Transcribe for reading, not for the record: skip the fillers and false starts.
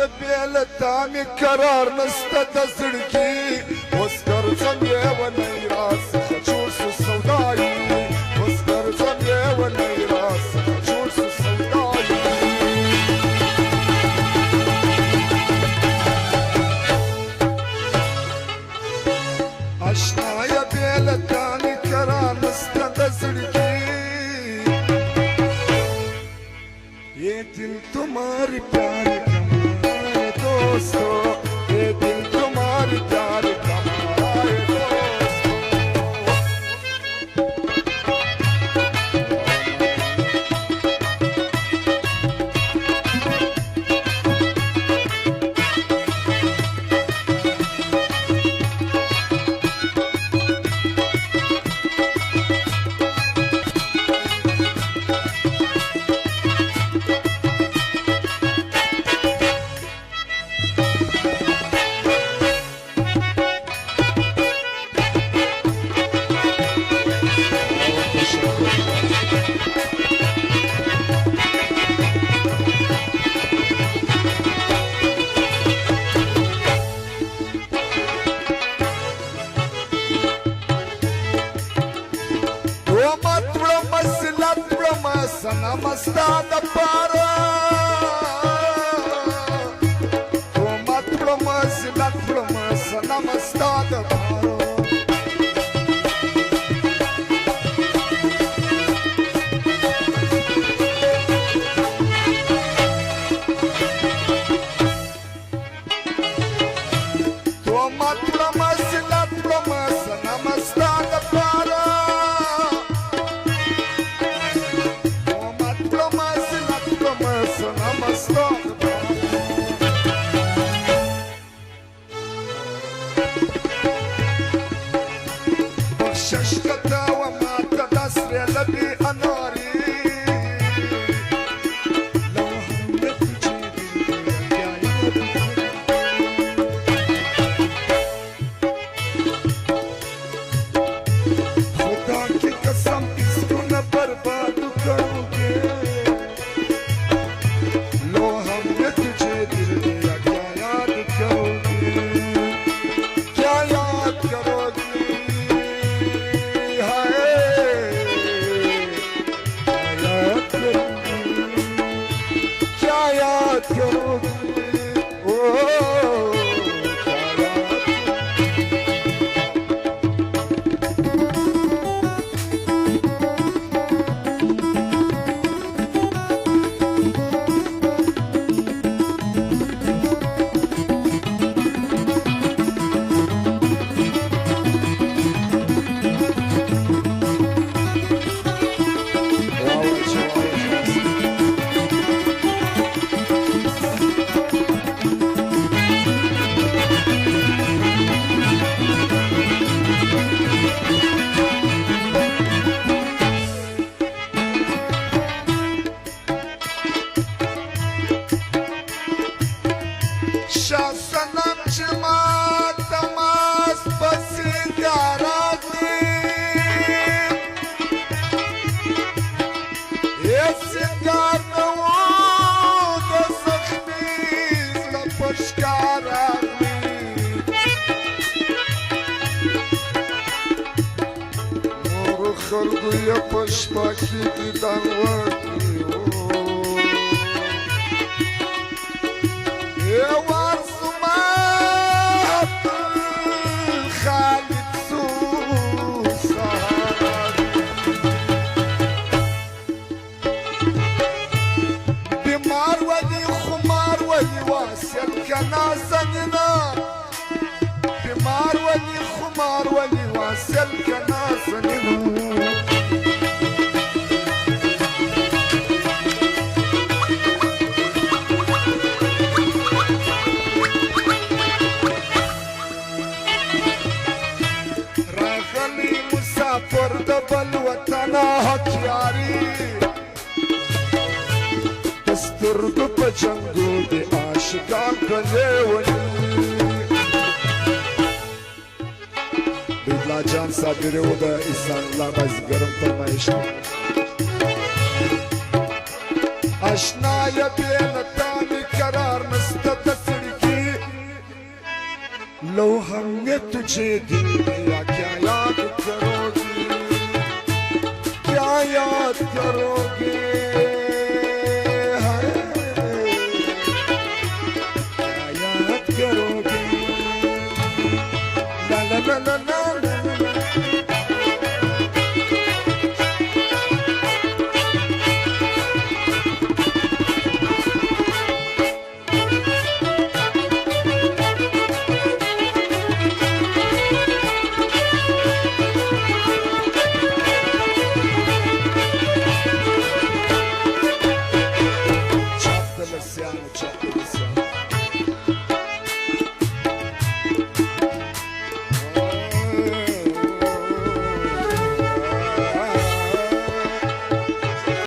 یې بې له تا مې قرار نسته د زړګي اوس ګرځم لیونی راڅخه جوړ سو سودایي اوس ګرځم لیونی راڅخه جوړ سو سودایي اشنایه بې له تا مې قرار نسته د زړګي ये दिल तुम्हारी प्यार कमाए दोस्तों ये दिल तुम्हारी प्यार कमाए Namaste da para Tomat promas lat promas namaste da para Tomat promas lat promas namaste da para ششكتا وما تدسر لبي أناري لو همت جيبي يا खुदा की कसम इसको न बर्बाद करोगे लो हमने तुझे दिल दिया क्या याद करोगे क्या याद करोगे Şahsanam çıma temas basit yaradı Yesin garnı da sakhmizla pashkaradı Moru khalguya pashpaki didan vakti ناسننا بمار ولي خمار ولي واسل كناسننا راغلي مسافر دبل وطنا هتياري دسترد پچنگو دي عاشقان کلیونی بیدلا جان صابری و دا ایسان الله بازگرم فرمایش اشنای بیلتانی قرار نست नस्त तसड़की लो हमने तुझे दिल दिया क्या याद करोगी क्या याद करोगे